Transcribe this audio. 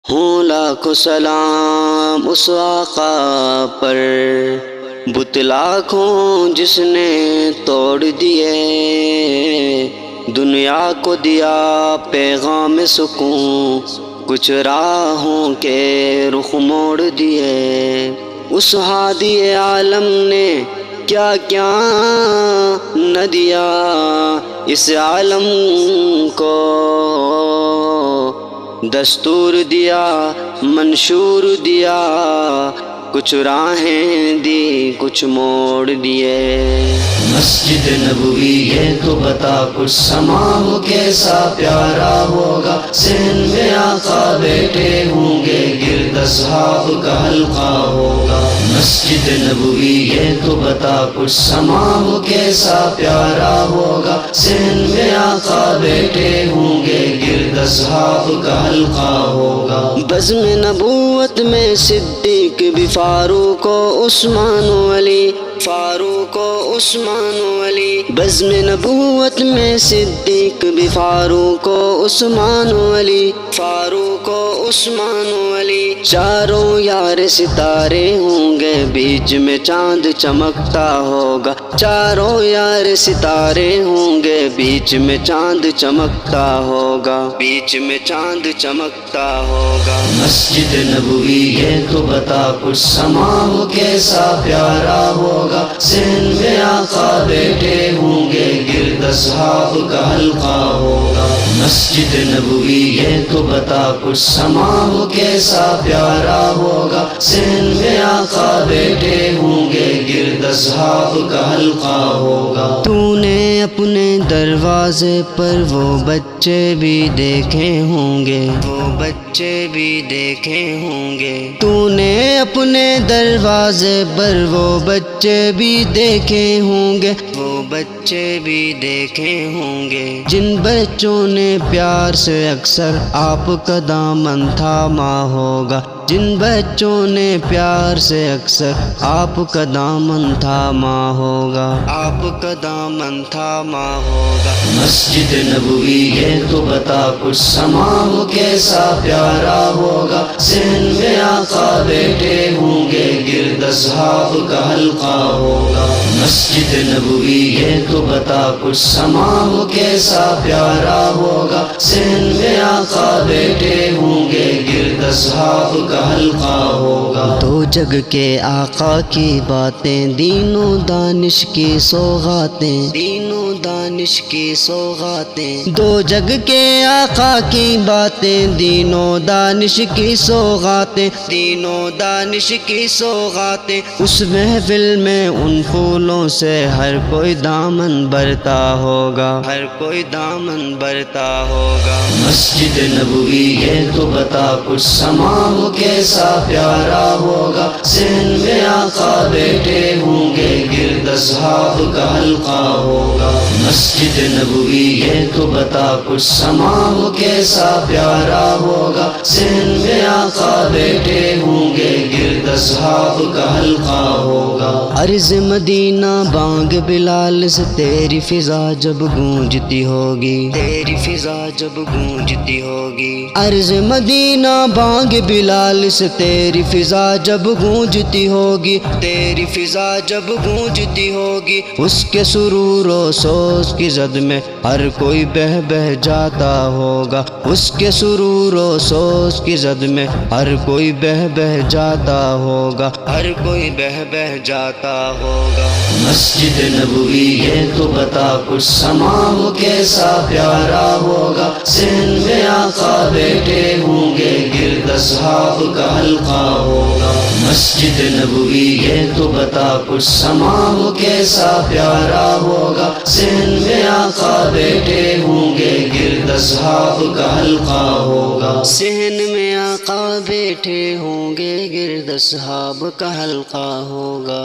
ہوں لاکھوں سلام اس آقا پر، بت لاکھوں جس نے توڑ دیے، دنیا کو دیا پیغام سکون، کچھ راہوں کے رخ موڑ دیے۔ اس ہادی عالم نے کیا کیا نہ دیا اس عالم کو، دستور دیا منشور دیا، کچھ راہیں دی کچھ موڑ دیے۔ مسجد نبوی یہ تو بتا کچھ سما ہو کیسا پیارا ہوگا، سین میں آقا بیٹھے ہوں گے گرد اصحاب کا حلقہ ہوگا۔ مسجد نبوی یہ تو بتا کچھ سما ہو کیسا پیارا ہوگا، سین میں آقا بیٹھے ہوں گے گرد اصحاب کا حلقہ ہوگا۔ بزم نبوت میں صدیق بھی فاروق و عثمان و علی، فاروق و عثمان و علی۔ بزم نبوت میں صدیق بھی فاروق و عثمان و علی، فاروق و عثمان و علی۔ چاروں یار ستارے ہوں گے بیچ میں چاند چمکتا ہوگا، چاروں یار ستارے ہوں گے بیچ میں چاند چمکتا ہوگا، بیچ میں چاند چمکتا ہوگا۔ مسجد نبوی یہ تو بتا کچھ سما ہو کیسا پیارا ہوگا، سین میں آقا بیٹھے ہوں گے گرد اصحاب کا حلقہ ہوگا۔ مسجد نبوی یہ تو بتا کچھ سما ہو کیسا پیارا ہوگا، سین میں آقا بیٹھے ہوں گے گرد اصحاب کا حلقہ ہوگا۔ تو نے اپنے دروازے پر وہ بچے بھی دیکھے ہوں گے، وہ بچے بھی دیکھے ہوں گے۔ تو نے اپنے دروازے پر وہ بچے بھی دیکھے ہوں گے، وہ بچے بھی دیکھے ہوں گے۔ جن بچوں نے پیار سے اکثر آپ کا دامن تھاما ہوگا، جن بچوں نے پیار سے اکثر آپ کا دامن تھاما ہوگا، آپ کا دامن تھاما ہوگا۔ مسجد نبوی یہ تو بتا کچھ سما ہو کیسا پیارا ہوگا، سین میں آقا بیٹھے ہوں گے گرد اصحاب کا حلقہ ہوگا۔ مسجد نبوی یہ تو بتا کچھ سما ہو کیسا پیارا ہوگا، سین میں آقا بیٹھے ہوں گے گرد اصحاب کا حلقہ ہوگا۔ دو جگ کے آقا کی باتیں، دین و دانش کی سوغاتیں، دین و دانش کی سوغاتیں۔ دو جگ کے آقا کی باتیں، دین و دانش کی سوغاتیں، دین و دانش کی سوغاتیں۔ اس محفل میں ان پھولوں سے ہر کوئی دامن بھرتا ہوگا، ہر کوئی دامن بھرتا ہوگا۔ مسجد نبوی یہ تو بتا کچھ سما ہو کیسا پیارا ہوگا، سین میں آقا بیٹھے ہوں گے گرد اصحاب کا حلقہ ہوگا۔ مسجد نبوی یہ تو بتا کچھ سما ہو کیسا پیارا ہوگا، سین میں آقا بیٹھے ہوں گے گرد اصحاب کا حلقہ ہوگا۔ عرض مدینہ بانگ بلال سے تیری فضا جب گونجتی ہوگی، تیری فضا جب گونجتی ہوگی۔ عرض مدینہ بانگ بلال سے تیری فضا جب گونجتی ہوگی، تیری فضا جب گونجتی ہوگی۔ اس کے سرور و سوز کی زد میں ہر کوئی بہہ بہہ جاتا ہوگا، اس کے سرور و سوز کی زد میں ہر کوئی بہہ بہہ جاتا ہوگا، ہر کوئی بہہ بہہ جاتا ہوگا۔ مسجد نبوی یہ تو بتا کچھ سما ہو کیسا پیارا ہوگا، سین میں آقا بیٹھے ہوں گے گرد اصحاب کا حلقہ ہوگا۔ مسجد نبوی یہ تو بتا کچھ سما ہو کیسا پیارا ہوگا، سین میں آقا بیٹھے ہوں گے گرد اصحاب کا حلقہ ہوگا۔ سین میں آقا بیٹھے ہوں گے گرد اصحاب کا حلقہ ہوگا۔